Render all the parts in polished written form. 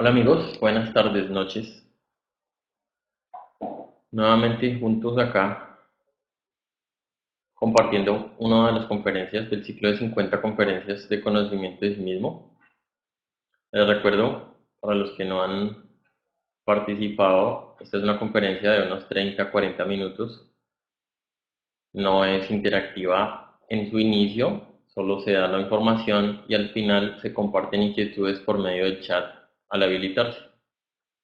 Hola amigos, buenas tardes, noches. Nuevamente juntos acá compartiendo una de las conferencias del ciclo de 50 conferencias de conocimiento de sí mismo. Les recuerdo, para los que no han participado, esta es una conferencia de unos 30 a 40 minutos. No es interactiva en su inicio, solo se da la información y al final se comparten inquietudes por medio del chat al habilitarse.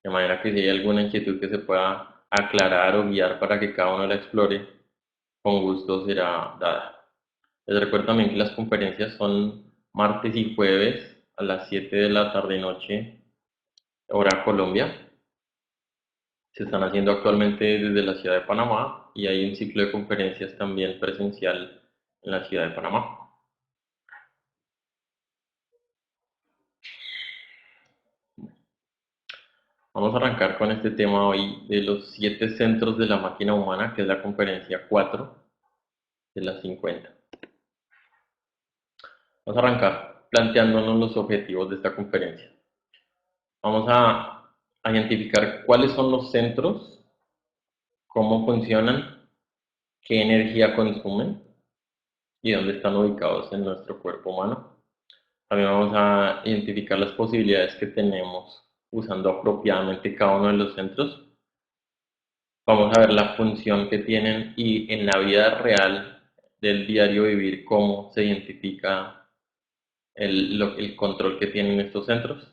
De manera que si hay alguna inquietud que se pueda aclarar o guiar para que cada uno la explore, con gusto será dada. Les recuerdo también que las conferencias son martes y jueves a las 7 de la tarde noche, hora Colombia. Se están haciendo actualmente desde la ciudad de Panamá y hay un ciclo de conferencias también presencial en la ciudad de Panamá. Vamos a arrancar con este tema hoy de los 7 centros de la máquina humana, que es la conferencia 4 de las 50. Vamos a arrancar planteándonos los objetivos de esta conferencia. Vamos a identificar cuáles son los centros, cómo funcionan, qué energía consumen y dónde están ubicados en nuestro cuerpo humano. También vamos a identificar las posibilidades que tenemos usando apropiadamente cada uno de los centros. Vamos a ver la función que tienen y en la vida real del diario vivir cómo se identifica el control que tienen estos centros.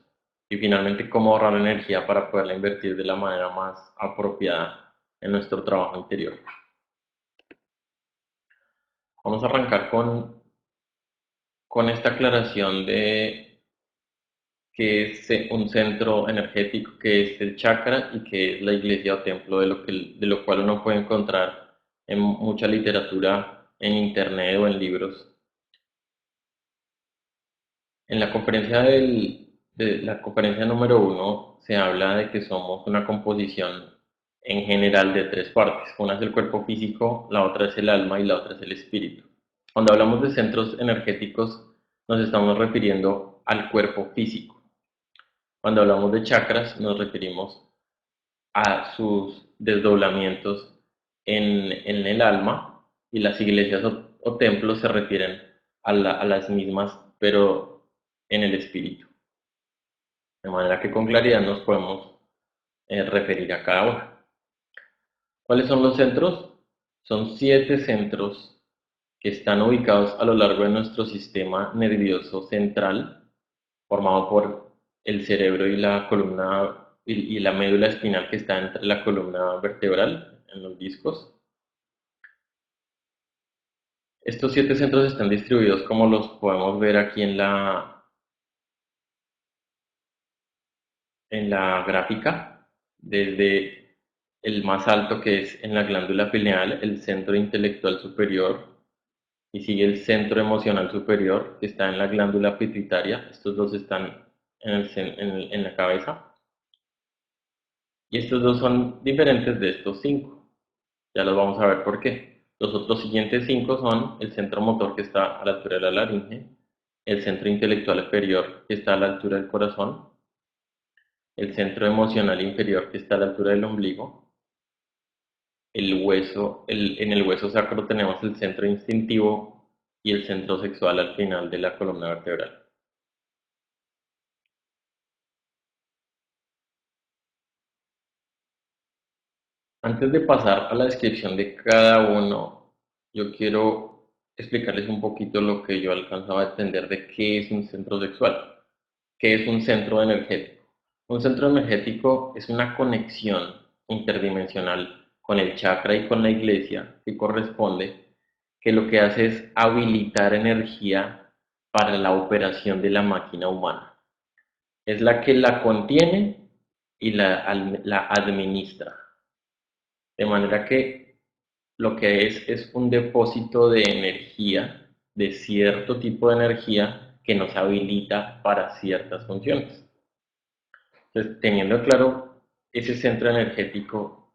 Y finalmente cómo ahorrar energía para poderla invertir de la manera más apropiada en nuestro trabajo interior. Vamos a arrancar con esta aclaración de qué es un centro energético, qué es el chakra y qué es la iglesia o templo, de lo cual uno puede encontrar en mucha literatura en internet o en libros. En la de la conferencia número uno se habla de que somos una composición en general de tres partes. Una es el cuerpo físico, la otra es el alma y la otra es el espíritu. Cuando hablamos de centros energéticos nos estamos refiriendo al cuerpo físico. Cuando hablamos de chakras nos referimos a sus desdoblamientos en el alma y las iglesias o templos se refieren a las mismas, pero en el espíritu. De manera que con claridad nos podemos referir a cada una. ¿Cuáles son los centros? Son 7 centros que están ubicados a lo largo de nuestro sistema nervioso central, formado por el cerebro y la columna y la médula espinal que está entre la columna vertebral en los discos. Estos 7 centros están distribuidos como los podemos ver aquí en la gráfica, desde el más alto que es en la glándula pineal, el centro intelectual superior, y sigue el centro emocional superior que está en la glándula pituitaria. Estos dos están en la cabeza y estos dos son diferentes de estos 5. Ya los vamos a ver por qué. Los otros siguientes 5 son el centro motor que está a la altura de la laringe, el centro intelectual inferior que está a la altura del corazón, el centro emocional inferior que está a la altura del ombligo, en el hueso sacro tenemos el centro instintivo y el centro sexual al final de la columna vertebral. Antes de pasar a la descripción de cada uno, yo quiero explicarles un poquito lo que yo alcanzaba a entender de qué es un centro sexual, qué es un centro energético. Un centro energético es una conexión interdimensional con el chakra y con la iglesia que corresponde, que lo que hace es habilitar energía para la operación de la máquina humana. Es la que la contiene y la administra. De manera que lo que es un depósito de energía, de cierto tipo de energía que nos habilita para ciertas funciones. Entonces, teniendo claro ese centro energético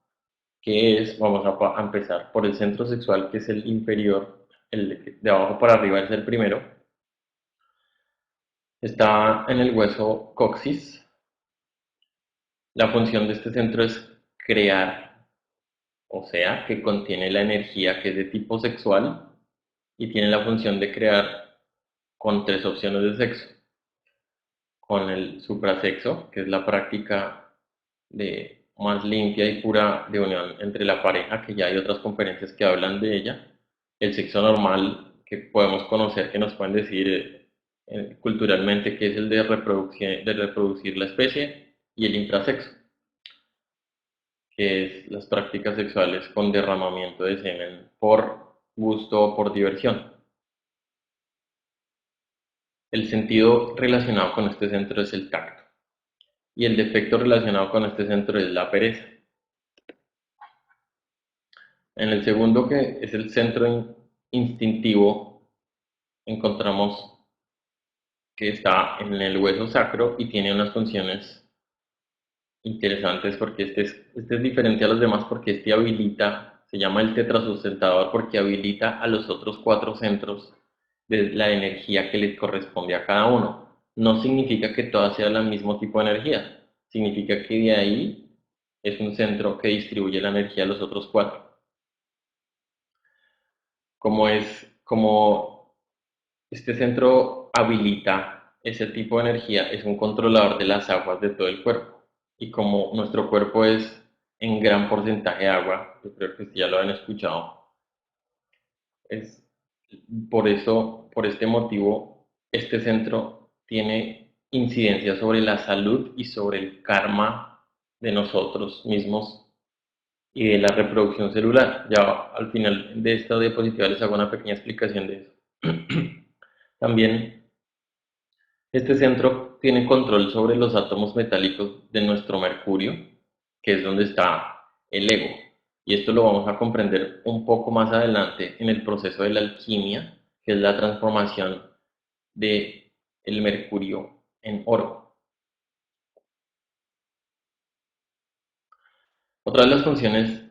que es, vamos a empezar por el centro sexual, que es el inferior, el de abajo para arriba es el primero. Está en el hueso coxis, La función de este centro es crear, o sea, que contiene la energía que es de tipo sexual y tiene la función de crear con tres opciones de sexo. Con el suprasexo, que es la práctica de más limpia y pura de unión entre la pareja, que ya hay otras conferencias que hablan de ella. El sexo normal, que podemos conocer, que nos pueden decir culturalmente que es el de reproducir la especie, y el intrasexo, que es las prácticas sexuales con derramamiento de semen por gusto o por diversión. El sentido relacionado con este centro es el tacto y el defecto relacionado con este centro es la pereza. En el segundo, que es el centro instintivo, encontramos que está en el hueso sacro y tiene unas funciones interesantes porque este es diferente a los demás porque este habilita, se llama el tetrasustentador porque habilita a los otros cuatro centros de la energía que les corresponde a cada uno. No significa que todas sean el mismo tipo de energía, significa que de ahí es un centro que distribuye la energía a los otros cuatro. Como este centro habilita ese tipo de energía, es un controlador de las aguas de todo el cuerpo. Y como nuestro cuerpo es en gran porcentaje agua, yo creo que ya lo han escuchado, es por eso, por este motivo, este centro tiene incidencia sobre la salud y sobre el karma de nosotros mismos y de la reproducción celular. Ya al final de esta diapositiva les hago una pequeña explicación de eso. También este centro tiene control sobre los átomos metálicos de nuestro mercurio, que es donde está el ego. Y esto lo vamos a comprender un poco más adelante en el proceso de la alquimia, que es la transformación de el mercurio en oro. Otra de las funciones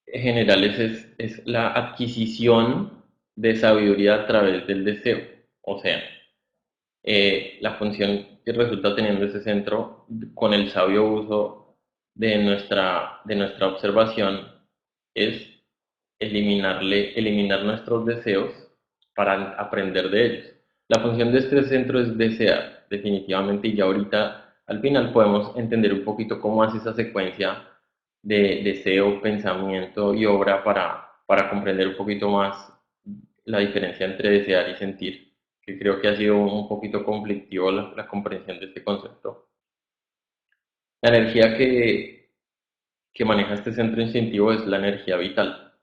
generales es la adquisición de sabiduría a través del deseo. O sea, la función que resulta teniendo ese centro con el sabio uso de nuestra observación es eliminar nuestros deseos para aprender de ellos. La función de este centro es desear, definitivamente, y ya ahorita al final podemos entender un poquito cómo hace esa secuencia de deseo, pensamiento y obra para comprender un poquito más la diferencia entre desear y sentir, que creo que ha sido un poquito conflictivo la comprensión de este concepto. La energía que maneja este centro instintivo es la energía vital.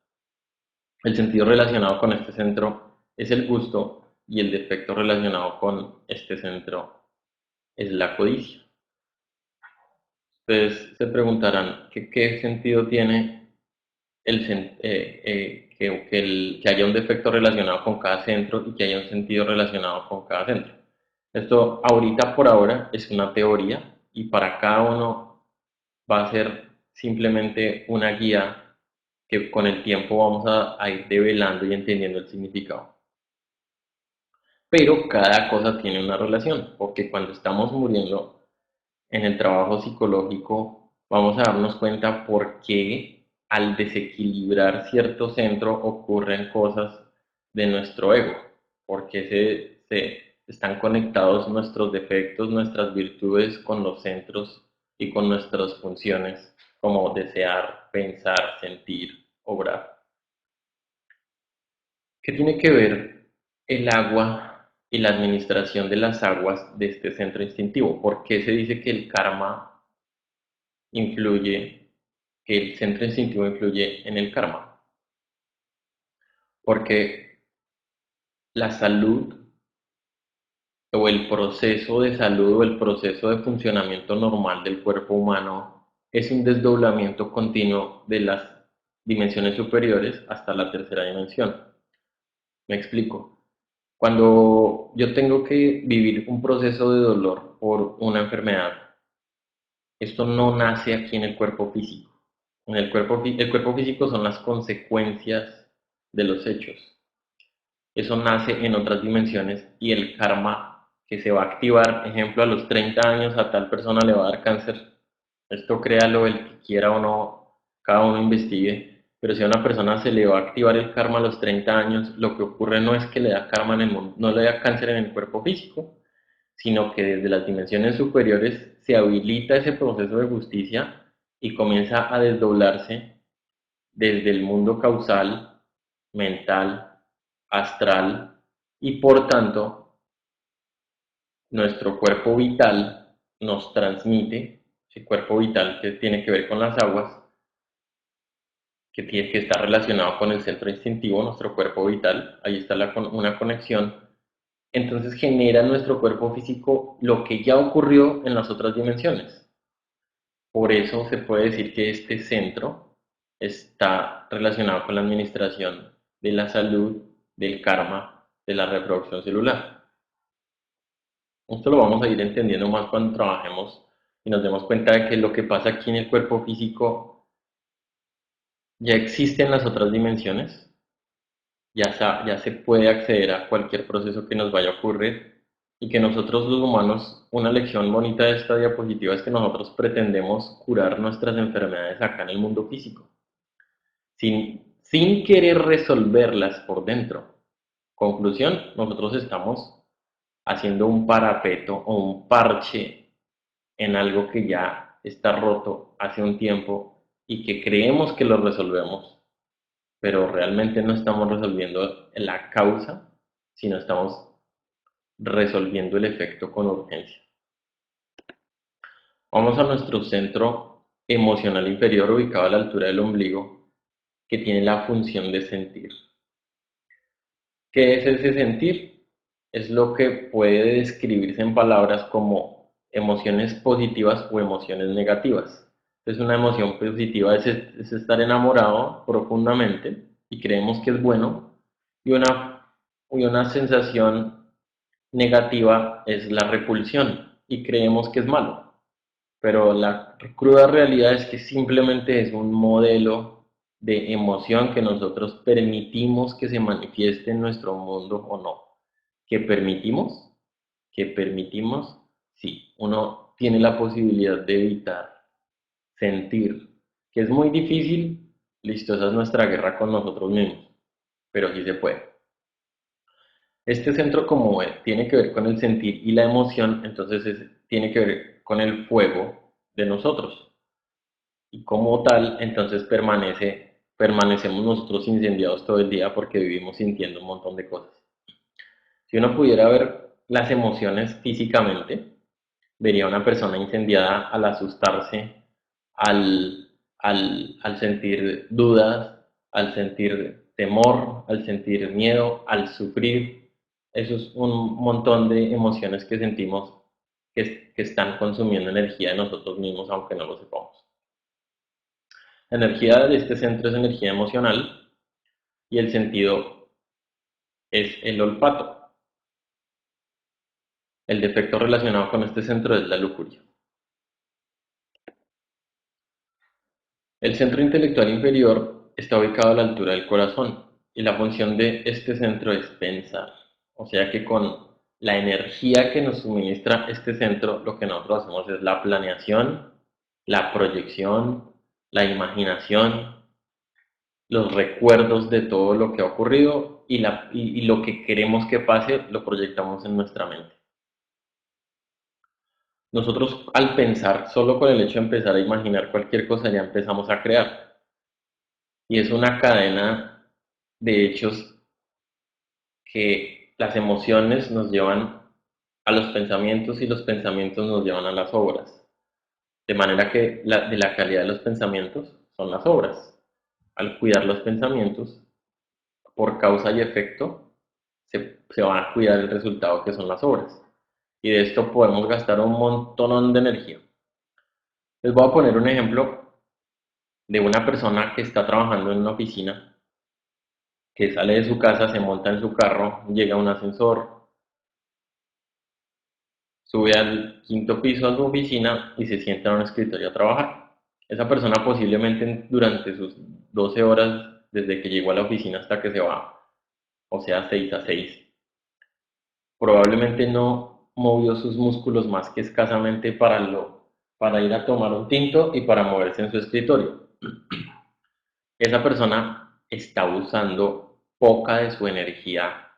El sentido relacionado con este centro es el gusto y el defecto relacionado con este centro es la codicia. Ustedes se preguntarán qué sentido tiene que haya un defecto relacionado con cada centro y que haya un sentido relacionado con cada centro. Esto ahorita por ahora es una teoría y para cada uno va a ser simplemente una guía que con el tiempo vamos a ir develando y entendiendo el significado. Pero cada cosa tiene una relación, porque cuando estamos muriendo en el trabajo psicológico vamos a darnos cuenta por qué al desequilibrar cierto centro ocurren cosas de nuestro ego, porque se están conectados nuestros defectos, nuestras virtudes con los centros y con nuestras funciones como desear, pensar, sentir, obrar. ¿Qué tiene que ver el agua y la administración de las aguas de este centro instintivo? ¿Por qué se dice que el karma influye, que el centro instintivo influye en el karma? Porque la salud o el proceso de salud o el proceso de funcionamiento normal del cuerpo humano es un desdoblamiento continuo de las dimensiones superiores hasta la tercera dimensión. Me explico. Cuando yo tengo que vivir un proceso de dolor por una enfermedad, esto no nace aquí en el cuerpo físico. El cuerpo físico son las consecuencias de los hechos. Eso nace en otras dimensiones y el karma que se va a activar, ejemplo, a los 30 años a tal persona le va a dar cáncer, Esto créalo el que quiera o no, cada uno investigue, pero si a una persona se le va a activar el karma a los 30 años, lo que ocurre no es que le da karma en el mundo, no le da cáncer en el cuerpo físico, sino que desde las dimensiones superiores se habilita ese proceso de justicia y comienza a desdoblarse desde el mundo causal, mental, astral y por tanto nuestro cuerpo vital nos transmite, ese cuerpo vital que tiene que ver con las aguas, que está relacionado con el centro instintivo, nuestro cuerpo vital, ahí está una conexión, entonces genera en nuestro cuerpo físico lo que ya ocurrió en las otras dimensiones. Por eso se puede decir que este centro está relacionado con la administración de la salud, del karma, de la reproducción celular. Esto lo vamos a ir entendiendo más cuando trabajemos y nos demos cuenta de que lo que pasa aquí en el cuerpo físico ya existe en las otras dimensiones, ya se puede acceder a cualquier proceso que nos vaya a ocurrir y que nosotros los humanos, una lección bonita de esta diapositiva es que nosotros pretendemos curar nuestras enfermedades acá en el mundo físico, sin querer resolverlas por dentro. Conclusión, nosotros estamos haciendo un parapeto o un parche en algo que ya está roto hace un tiempo y que creemos que lo resolvemos, pero realmente no estamos resolviendo la causa, sino estamos resolviendo el efecto con urgencia. Vamos a nuestro centro emocional inferior ubicado a la altura del ombligo, que tiene la función de sentir. ¿Qué es ese sentir? Es lo que puede describirse en palabras como emociones positivas o emociones negativas. Entonces, una emoción positiva es estar enamorado profundamente y creemos que es bueno, y una sensación negativa es la repulsión y creemos que es malo. Pero la cruda realidad es que simplemente es un modelo de emoción que nosotros permitimos que se manifieste en nuestro mundo o no. ¿Que permitimos? ¿Que permitimos? Sí, uno tiene la posibilidad de evitar sentir, que es muy difícil, listo, esa es nuestra guerra con nosotros mismos, pero sí se puede. Este centro como tiene que ver con el sentir y la emoción, entonces tiene que ver con el fuego de nosotros. Y como tal, entonces permanecemos nosotros incendiados todo el día porque vivimos sintiendo un montón de cosas. Si uno pudiera ver las emociones físicamente, vería una persona incendiada al asustarse, al sentir dudas, al sentir temor, al sentir miedo, al sufrir. Eso es un montón de emociones que sentimos que están consumiendo energía de nosotros mismos, aunque no lo sepamos. La energía de este centro es energía emocional y el sentido es el olfato. El defecto relacionado con este centro es la lujuria. El centro intelectual inferior está ubicado a la altura del corazón y la función de este centro es pensar. O sea que con la energía que nos suministra este centro, lo que nosotros hacemos es la planeación, la proyección, la imaginación, los recuerdos de todo lo que ha ocurrido y lo que queremos que pase lo proyectamos en nuestra mente. Nosotros al pensar, solo con el hecho de empezar a imaginar cualquier cosa ya empezamos a crear. Y es una cadena de hechos que las emociones nos llevan a los pensamientos y los pensamientos nos llevan a las obras. De manera que de la calidad de los pensamientos son las obras. Al cuidar los pensamientos, por causa y efecto, se van a cuidar el resultado que son las obras. Y de esto podemos gastar un montón de energía. Les voy a poner un ejemplo de una persona que está trabajando en una oficina, que sale de su casa, se monta en su carro, llega a un ascensor, sube al quinto piso a su oficina y se sienta en un escritorio a trabajar. Esa persona posiblemente durante sus 12 horas desde que llegó a la oficina hasta que se va, o sea, 6 a 6, probablemente no movió sus músculos más que escasamente para para ir a tomar un tinto y para moverse en su escritorio. Esa persona está usando poca de su energía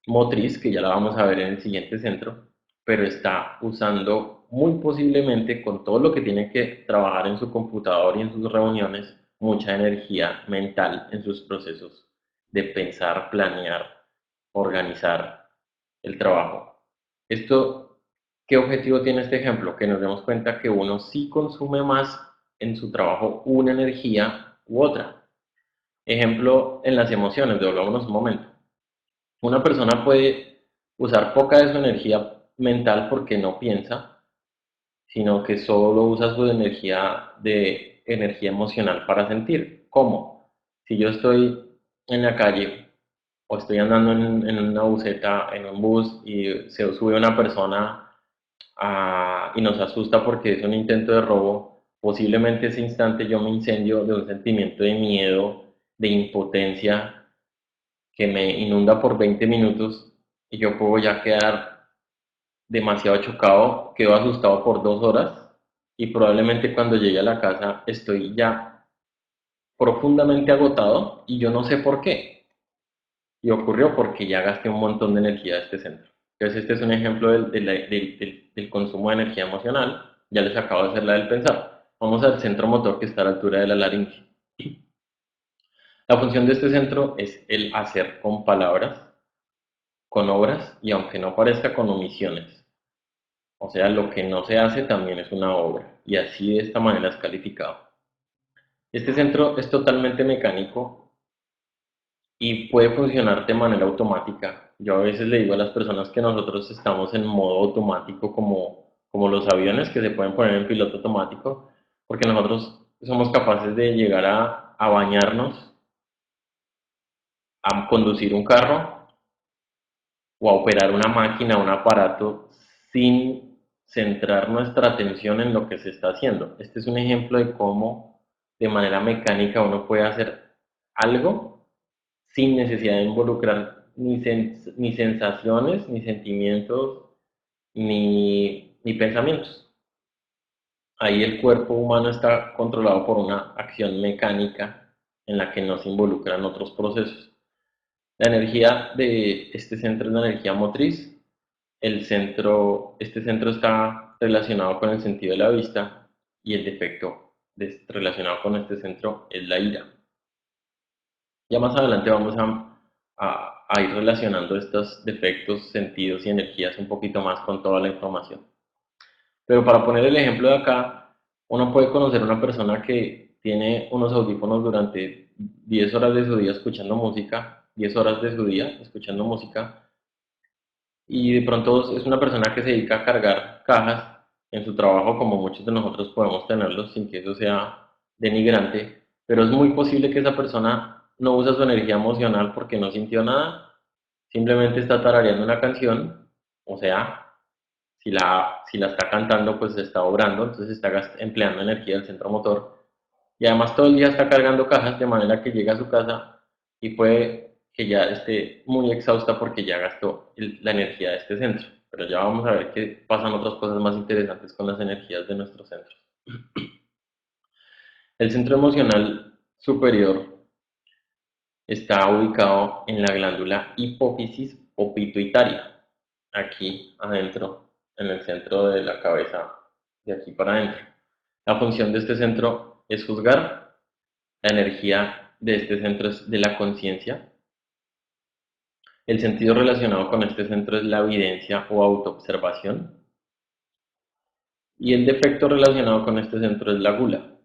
motriz, que ya la vamos a ver en el siguiente centro, pero está usando muy posiblemente con todo lo que tiene que trabajar en su computador y en sus reuniones, mucha energía mental en sus procesos de pensar, planear, organizar el trabajo. Esto, ¿qué objetivo tiene este ejemplo? Que nos demos cuenta que uno sí consume más en su trabajo una energía u otra. Ejemplo en las emociones, devolvámonos un momento. Una persona puede usar poca de su energía mental porque no piensa, sino que solo usa su energía emocional para sentir. ¿Cómo? Si yo estoy en la calle o estoy andando en una buseta, en un bus y se sube una persona y nos asusta porque es un intento de robo, posiblemente ese instante yo me incendio de un sentimiento de miedo, de impotencia, que me inunda por 20 minutos y yo puedo ya quedar demasiado chocado, quedo asustado por 2 horas y probablemente cuando llegue a la casa estoy ya profundamente agotado y yo no sé por qué. Y ocurrió porque ya gasté un montón de energía de este centro. Entonces este es un ejemplo del consumo de energía emocional. Ya les acabo de hacer la del pensar. Vamos al centro motor que está a la altura de la laringe. La función de este centro es el hacer con palabras, con obras y aunque no parezca con omisiones. O sea, lo que no se hace también es una obra y así de esta manera es calificado. Este centro es totalmente mecánico y puede funcionar de manera automática. Yo a veces le digo a las personas que nosotros estamos en modo automático como los aviones que se pueden poner en piloto automático, porque nosotros somos capaces de llegar a bañarnos, a conducir un carro o a operar una máquina, un aparato, sin centrar nuestra atención en lo que se está haciendo. Este es un ejemplo de cómo de manera mecánica uno puede hacer algo sin necesidad de involucrar ni sensaciones, ni sentimientos, ni pensamientos. Ahí el cuerpo humano está controlado por una acción mecánica en la que no se involucran otros procesos. La energía de este centro es la energía motriz. Este centro está relacionado con el sentido de la vista y el defecto relacionado con este centro es la ira. Ya más adelante vamos a ir relacionando estos defectos, sentidos y energías un poquito más con toda la información. Pero para poner el ejemplo de acá, uno puede conocer a una persona que tiene unos audífonos durante 10 horas de su día escuchando música, 10 horas de su día escuchando música, y de pronto es una persona que se dedica a cargar cajas en su trabajo como muchos de nosotros podemos tenerlos sin que eso sea denigrante, pero es muy posible que esa persona no usa su energía emocional porque no sintió nada, simplemente está tarareando una canción, o sea, si la está cantando pues se está obrando, entonces está empleando energía del centro motor y además todo el día está cargando cajas de manera que llega a su casa y puede que ya esté muy exhausta porque ya gastó la energía de este centro. Pero ya vamos a ver que pasan otras cosas más interesantes con las energías de nuestros centros. El centro emocional superior está ubicado en la glándula hipófisis o pituitaria, aquí adentro, en el centro de la cabeza, de aquí para adentro. La función de este centro es juzgar. La energía de este centro es de la conciencia. El sentido relacionado con este centro es la evidencia o autoobservación. Y el defecto relacionado con este centro es la gula.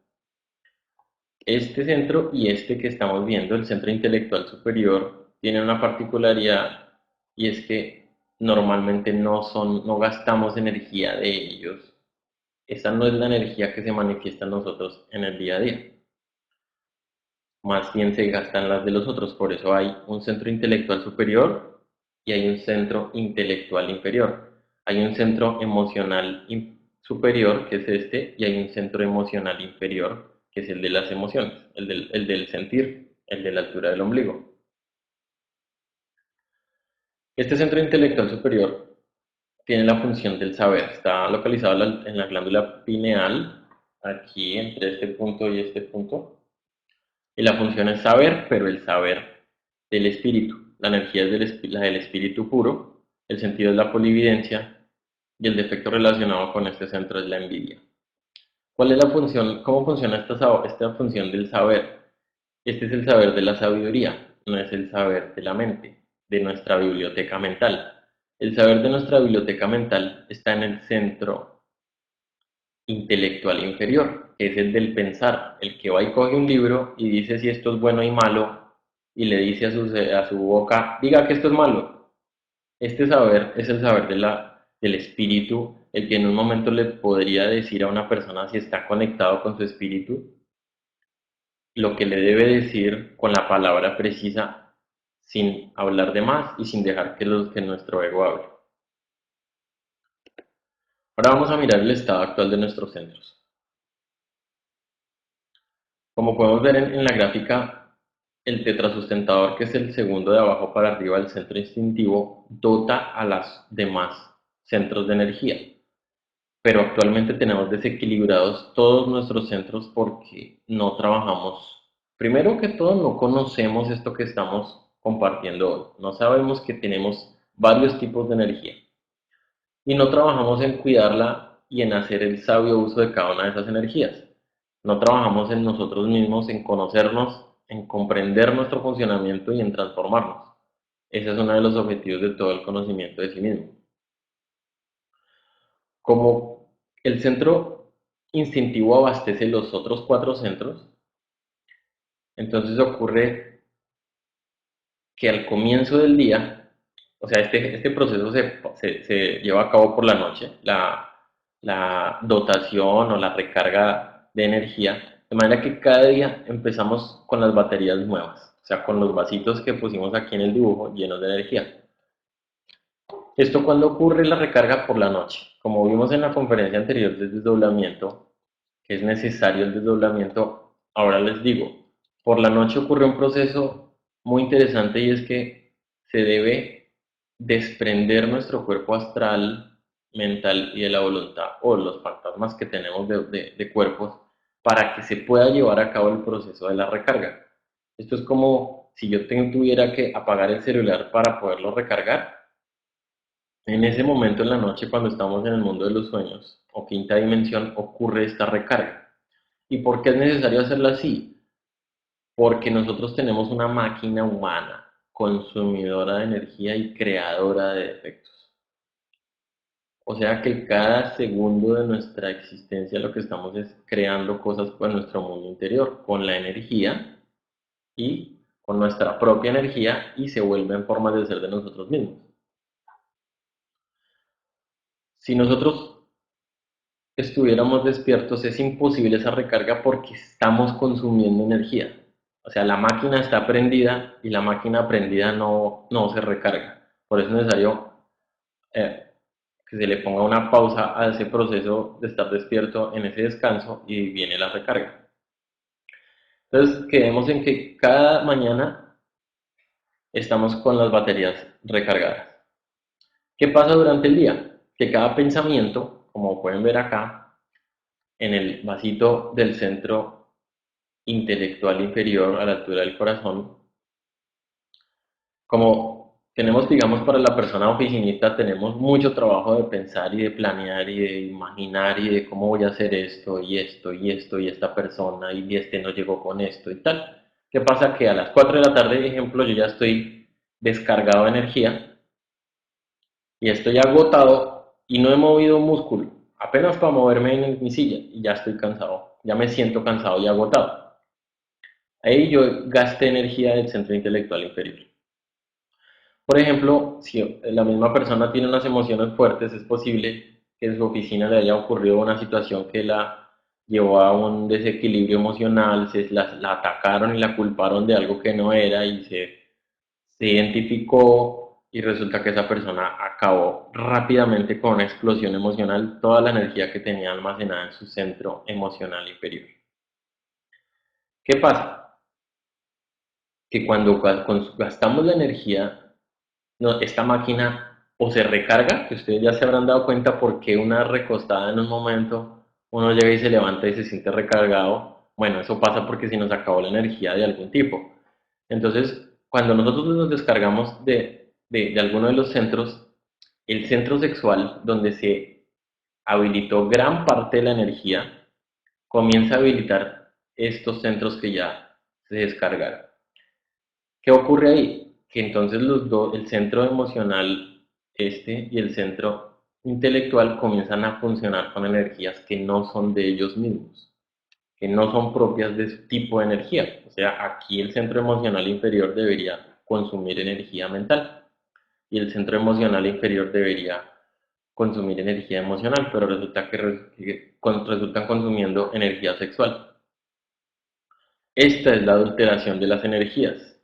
Este centro y este que estamos viendo, el centro intelectual superior, tiene una particularidad y es que normalmente no gastamos energía de ellos. Esa no es la energía que se manifiesta en nosotros en el día a día. Más bien se gastan las de los otros. Por eso hay un centro intelectual superior y hay un centro intelectual inferior. Hay un centro emocional superior, que es este, y hay un centro emocional inferior, que es el de las emociones, el del sentir, el de la altura del ombligo. Este centro intelectual superior tiene la función del saber. Está localizado en la glándula pineal, aquí entre este punto y este punto. Y la función es saber, pero el saber del espíritu. La energía es la del espíritu puro, el sentido es la polividencia y el defecto relacionado con este centro es la envidia. ¿Cuál es la función? ¿Cómo funciona esta función del saber? Este es el saber de la sabiduría, no es el saber de la mente, de nuestra biblioteca mental. El saber de nuestra biblioteca mental está en el centro intelectual inferior, que es el del pensar, el que va y coge un libro y dice si esto es bueno y malo, y le dice a su boca, diga que esto es malo. Este saber es el saber del espíritu, el que en un momento le podría decir a una persona si está conectado con su espíritu, lo que le debe decir con la palabra precisa, sin hablar de más y sin dejar que nuestro ego hable. Ahora vamos a mirar el estado actual de nuestros centros. Como podemos ver en la gráfica, el tetrasustentador, que es el segundo de abajo para arriba del centro instintivo, dota a los demás centros de energía. Pero actualmente tenemos desequilibrados todos nuestros centros porque no trabajamos. Primero que todo, no conocemos esto que estamos compartiendo hoy. No sabemos que tenemos varios tipos de energía y no trabajamos en cuidarla y en hacer el sabio uso de cada una de esas energías. No trabajamos en nosotros mismos, en conocernos, en comprender nuestro funcionamiento y en transformarnos. Ese es uno de los objetivos de todo el conocimiento de sí mismo. Como el centro instintivo abastece los otros cuatro centros, entonces ocurre que al comienzo del día, o sea, este proceso se lleva a cabo por la noche, la dotación o la recarga de energía, de manera que cada día empezamos con las baterías nuevas, o sea, con los vasitos que pusimos aquí en el dibujo llenos de energía. Esto cuando ocurre la recarga por la noche. Como vimos en la conferencia anterior del desdoblamiento, que es necesario el desdoblamiento, ahora les digo, por la noche ocurre un proceso muy interesante y es que se debe desprender nuestro cuerpo astral, mental y de la voluntad, o los fantasmas que tenemos de cuerpos, para que se pueda llevar a cabo el proceso de la recarga. Esto es como si yo tuviera que apagar el celular para poderlo recargar. En ese momento en la noche, cuando estamos en el mundo de los sueños o quinta dimensión, ocurre esta recarga. ¿Y por qué es necesario hacerla así? Porque nosotros tenemos una máquina humana, consumidora de energía y creadora de defectos. O sea que cada segundo de nuestra existencia lo que estamos es creando cosas con nuestro mundo interior, con la energía y con nuestra propia energía y se vuelven formas de ser de nosotros mismos. Si nosotros estuviéramos despiertos, es imposible esa recarga porque estamos consumiendo energía. O sea, la máquina está prendida y la máquina prendida no se recarga. Por eso es necesario eh, que se le ponga una pausa a ese proceso de estar despierto en ese descanso y viene la recarga. Entonces, quedemos en que cada mañana estamos con las baterías recargadas. ¿Qué pasa durante el día? Que cada pensamiento, como pueden ver acá, en el vasito del centro intelectual inferior a la altura del corazón. Como tenemos, digamos, para la persona oficinista, tenemos mucho trabajo de pensar y de planear y de imaginar y de cómo voy a hacer esto y esto y esto y esta persona y este no llegó con esto y tal. ¿Qué pasa? Que a las 4 de la tarde, ejemplo, yo ya estoy descargado de energía y estoy agotado y no he movido un músculo, apenas para moverme en mi silla y ya estoy cansado, ya me siento cansado y agotado. Ahí yo gasté energía del centro intelectual inferior. Por ejemplo, si la misma persona tiene unas emociones fuertes, es posible que en su oficina le haya ocurrido una situación que la llevó a un desequilibrio emocional, la atacaron y la culparon de algo que no era y se identificó y resulta que esa persona acabó rápidamente con una explosión emocional toda la energía que tenía almacenada en su centro emocional inferior. ¿Qué pasa? Que cuando gastamos la energía, no, esta máquina o se recarga, que ustedes ya se habrán dado cuenta por qué una recostada en un momento uno llega y se levanta y se siente recargado. Bueno, eso pasa porque si nos acabó la energía de algún tipo. Entonces, cuando nosotros nos descargamos de alguno de los centros, el centro sexual, donde se habilitó gran parte de la energía, comienza a habilitar estos centros que ya se descargaron. ¿Qué ocurre ahí? Que entonces los dos, el centro emocional y el centro intelectual comienzan a funcionar con energías que no son de ellos mismos, que no son propias de su tipo de energía. O sea, aquí el centro emocional inferior debería consumir energía mental y el centro emocional inferior debería consumir energía emocional, pero resulta que resultan consumiendo energía sexual. Esta es la adulteración de las energías.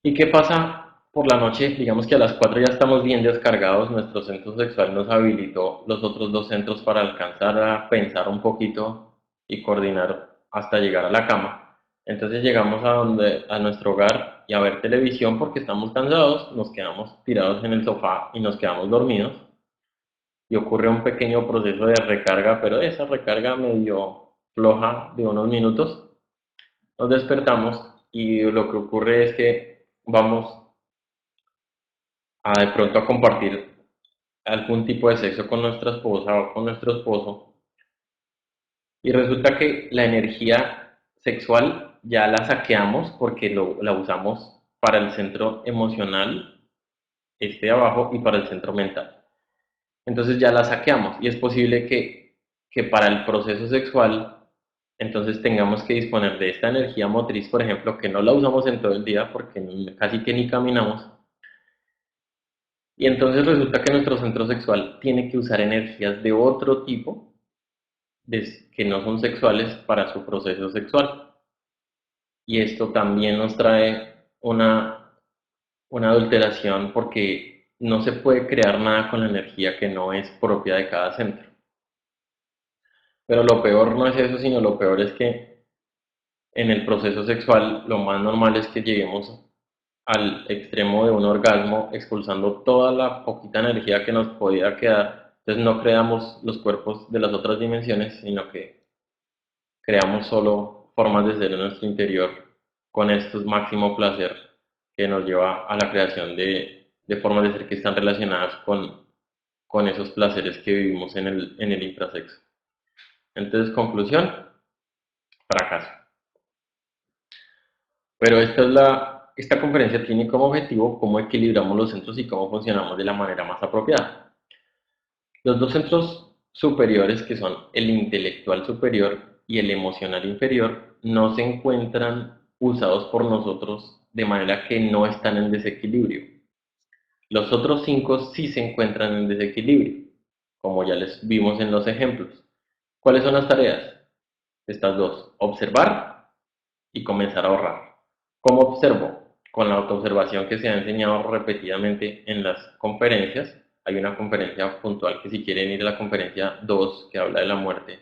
¿Y qué pasa por la noche? Digamos que a las 4 ya estamos bien descargados, nuestro centro sexual nos habilitó los otros dos centros para alcanzar a pensar un poquito y coordinar hasta llegar a la cama. Entonces llegamos a nuestro hogar y a ver televisión porque estamos cansados, nos quedamos tirados en el sofá y nos quedamos dormidos y ocurre un pequeño proceso de recarga, pero esa recarga medio floja de unos minutos. Nos despertamos y lo que ocurre es que vamos a de pronto a compartir algún tipo de sexo con nuestra esposa o con nuestro esposo y resulta que la energía sexual ya la saqueamos porque la usamos para el centro emocional, este de abajo, y para el centro mental. Entonces ya la saqueamos y es posible que para el proceso sexual entonces tengamos que disponer de esta energía motriz, por ejemplo, que no la usamos en todo el día porque casi que ni caminamos. Y entonces resulta que nuestro centro sexual tiene que usar energías de otro tipo, que no son sexuales, para su proceso sexual. Y esto también nos trae una adulteración porque no se puede crear nada con la energía que no es propia de cada centro. Pero lo peor no es eso, sino lo peor es que en el proceso sexual lo más normal es que lleguemos al extremo de un orgasmo expulsando toda la poquita energía que nos podía quedar. Entonces no creamos los cuerpos de las otras dimensiones, sino que creamos solo formas de ser en nuestro interior con estos máximo placer que nos lleva a la creación de formas de ser que están relacionadas con esos placeres que vivimos en el infrasexo. Entonces, conclusión, fracaso. Pero esta conferencia tiene como objetivo cómo equilibramos los centros y cómo funcionamos de la manera más apropiada. Los dos centros superiores, que son el intelectual superior y el emocional inferior, no se encuentran usados por nosotros de manera que no están en desequilibrio. Los otros cinco sí se encuentran en desequilibrio, como ya les vimos en los ejemplos. ¿Cuáles son las tareas? Estas dos: observar y comenzar a ahorrar. ¿Cómo observo? Con la autoobservación que se ha enseñado repetidamente en las conferencias. Hay una conferencia puntual que si quieren ir a la conferencia 2 que habla de la muerte.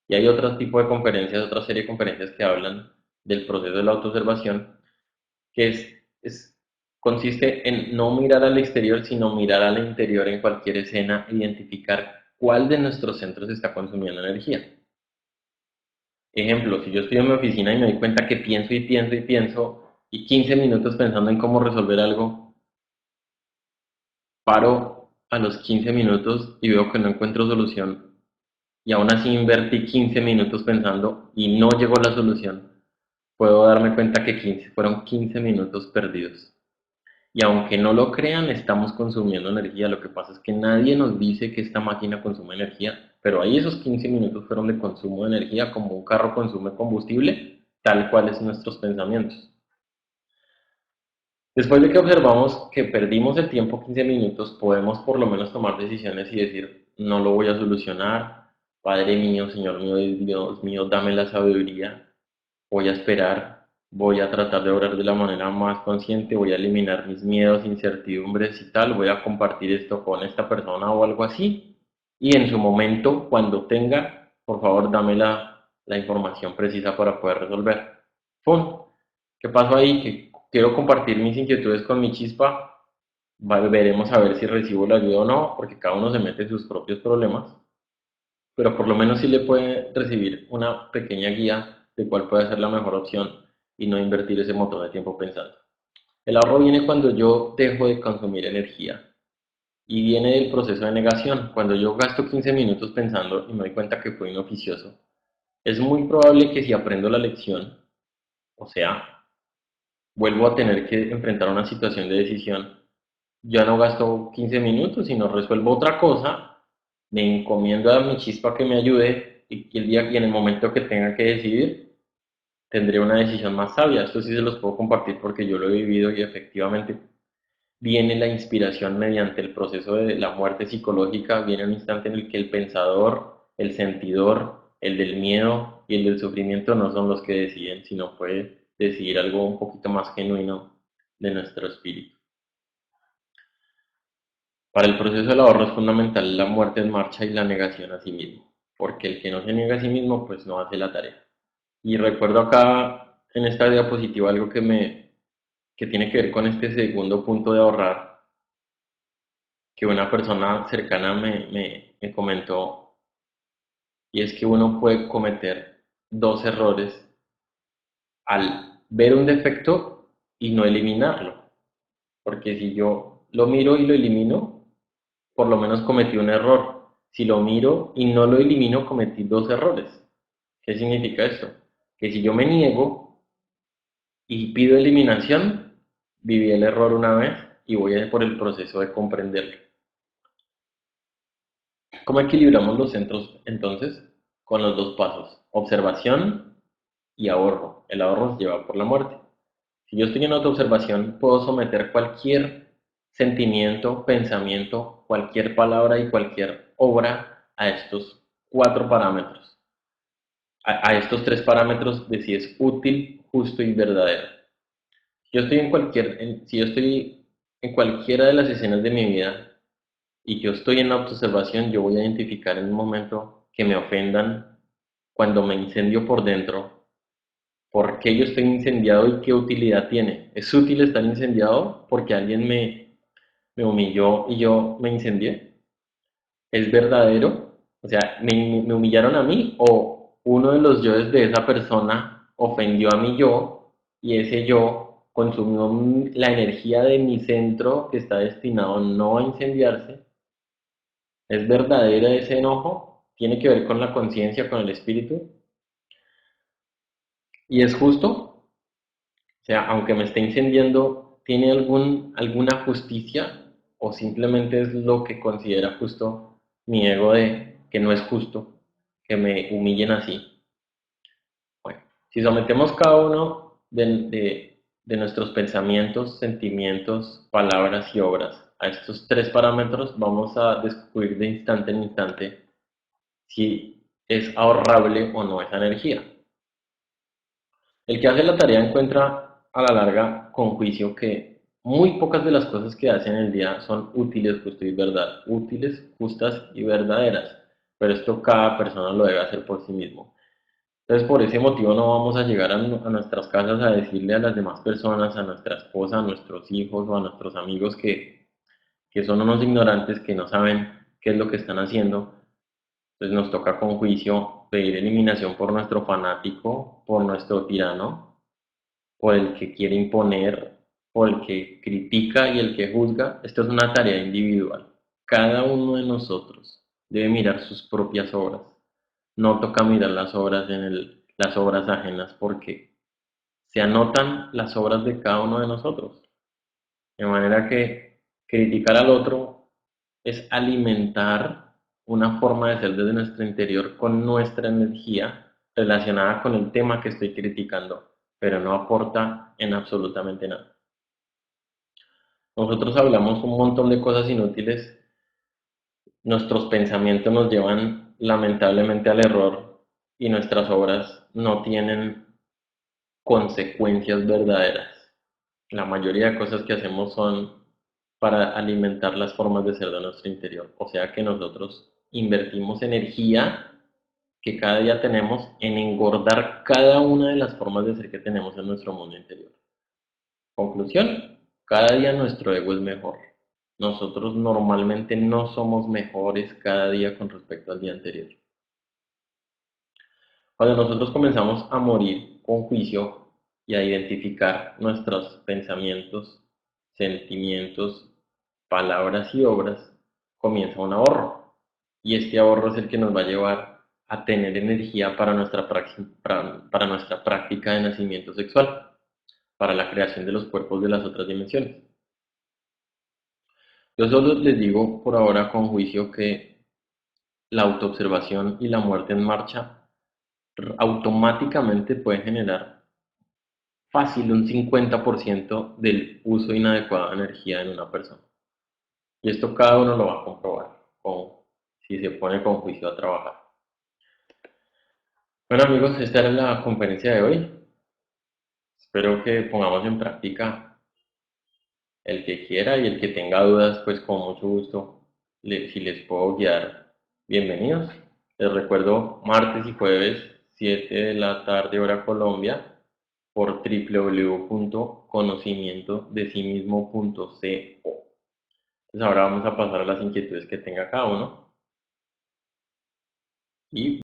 Y hay otro tipo de conferencias, otra serie de conferencias que hablan del proceso de la autoobservación, que consiste en no mirar al exterior, sino mirar al interior en cualquier escena, e identificar cuál de nuestros centros está consumiendo energía. Ejemplo, si yo estoy en mi oficina y me doy cuenta que pienso y pienso y pienso y 15 minutos pensando en cómo resolver algo, paro a los 15 minutos y veo que no encuentro solución y aún así invertí 15 minutos pensando y no llegó a la solución, puedo darme cuenta que fueron 15 minutos perdidos. Y aunque no lo crean, estamos consumiendo energía. Lo que pasa es que nadie nos dice que esta máquina consume energía, pero ahí esos 15 minutos fueron de consumo de energía, como un carro consume combustible, tal cual es nuestros pensamientos. Después de que observamos que perdimos el tiempo 15 minutos, podemos por lo menos tomar decisiones y decir: no lo voy a solucionar, Padre mío, Señor mío, Dios mío, dame la sabiduría, voy a esperar, voy a tratar de obrar de la manera más consciente, voy a eliminar mis miedos, incertidumbres y tal, voy a compartir esto con esta persona o algo así, y en su momento, cuando tenga, por favor, dame la información precisa para poder resolver. ¡Pum! ¿Qué pasó ahí? Que quiero compartir mis inquietudes con mi chispa, Veremos a ver si recibo la ayuda o no, porque cada uno se mete sus propios problemas, pero por lo menos sí le puede recibir una pequeña guía de cuál puede ser la mejor opción y no invertir ese montón de tiempo pensando. El ahorro viene cuando yo dejo de consumir energía y viene del proceso de negación, cuando yo gasto 15 minutos pensando y me doy cuenta que fue inoficioso. Es muy probable que si aprendo la lección, o sea, vuelvo a tener que enfrentar una situación de decisión, ya no gasto 15 minutos, sino resuelvo otra cosa, me encomiendo a mi chispa que me ayude y que el día y en el momento que tenga que decidir, tendré una decisión más sabia. Esto sí se los puedo compartir porque yo lo he vivido y efectivamente viene la inspiración mediante el proceso de la muerte psicológica, viene un instante en el que el pensador, el sentidor, el del miedo y el del sufrimiento no son los que deciden, sino puede decidir algo un poquito más genuino de nuestro espíritu. Para el proceso del ahorro es fundamental la muerte en marcha y la negación a sí mismo, porque el que no se niega a sí mismo pues no hace la tarea. Y recuerdo acá en esta diapositiva algo que tiene que ver con este segundo punto de ahorrar, que una persona cercana me comentó, y es que uno puede cometer dos errores al ver un defecto y no eliminarlo, porque si yo lo miro y lo elimino, por lo menos cometí un error. Si lo miro y no lo elimino, cometí dos errores. ¿Qué significa esto? Que si yo me niego y pido eliminación, viví el error una vez y voy a ir por el proceso de comprenderlo. ¿Cómo equilibramos los centros entonces? Con los dos pasos, observación y ahorro. El ahorro se lleva por la muerte. Si yo estoy en autoobservación, puedo someter cualquier sentimiento, pensamiento, cualquier palabra y cualquier obra a estos cuatro parámetros, a estos tres parámetros de si es útil, justo y verdadero. Si yo estoy en cualquiera de las escenas de mi vida y yo estoy en autoobservación, yo voy a identificar en un momento que me ofendan, cuando me incendio por dentro, por qué yo estoy incendiado y qué utilidad tiene. ¿Es útil estar incendiado porque alguien me humilló y yo me incendié? ¿Es verdadero? O sea, ¿me humillaron a mí o uno de los yoes de esa persona ofendió a mi yo y ese yo consumió la energía de mi centro que está destinado no a incendiarse? ¿Es verdadero ese enojo? ¿Tiene que ver con la conciencia, con el espíritu? ¿Y es justo? O sea, aunque me esté incendiando, ¿tiene alguna justicia o simplemente es lo que considera justo mi ego de que no es justo que me humillen así? Bueno, si sometemos cada uno de nuestros pensamientos, sentimientos, palabras y obras a estos tres parámetros, vamos a descubrir de instante en instante si es ahorrable o no esa energía. El que hace la tarea encuentra a la larga con juicio que muy pocas de las cosas que hace en el día son útiles, útiles, justas y verdaderas, pero esto cada persona lo debe hacer por sí mismo. Entonces, por ese motivo no vamos a llegar a nuestras casas a decirle a las demás personas, a nuestra esposa, a nuestros hijos o a nuestros amigos que son unos ignorantes que no saben qué es lo que están haciendo. Entonces nos toca con juicio pedir eliminación por nuestro fanático, por nuestro tirano, por el que quiere imponer, por el que critica y el que juzga. Esto es una tarea individual. Cada uno de nosotros debe mirar sus propias obras. No toca mirar las obras ajenas porque se anotan las obras de cada uno de nosotros. De manera que criticar al otro es alimentar una forma de ser desde nuestro interior con nuestra energía relacionada con el tema que estoy criticando, pero no aporta en absolutamente nada. Nosotros hablamos un montón de cosas inútiles, nuestros pensamientos nos llevan lamentablemente al error y nuestras obras no tienen consecuencias verdaderas. La mayoría de cosas que hacemos son para alimentar las formas de ser de nuestro interior. O sea que nosotros invertimos energía que cada día tenemos en engordar cada una de las formas de ser que tenemos en nuestro mundo interior. Conclusión, cada día nuestro ego es mejor. nosotros normalmente no somos mejores cada día con respecto al día anterior. Cuando nosotros comenzamos a morir con juicio y a identificar nuestros pensamientos, sentimientos, palabras y obras, comienza un ahorro. Y este ahorro es el que nos va a llevar a tener energía para para nuestra práctica de nacimiento sexual, para la creación de los cuerpos de las otras dimensiones. Yo solo les digo por ahora con juicio que la autoobservación y la muerte en marcha automáticamente puede generar fácil un 50% del uso inadecuado de energía en una persona. Y esto cada uno lo va a comprobar si se pone con juicio a trabajar. Bueno amigos, esta era la conferencia de hoy. Espero que pongamos en práctica el que quiera y el que tenga dudas, pues con mucho gusto, si les puedo guiar, bienvenidos. Les recuerdo martes y jueves, 7 de la tarde hora Colombia, por www.conocimientodesimismo.co. Entonces ahora vamos a pasar a las inquietudes que tenga cada uno y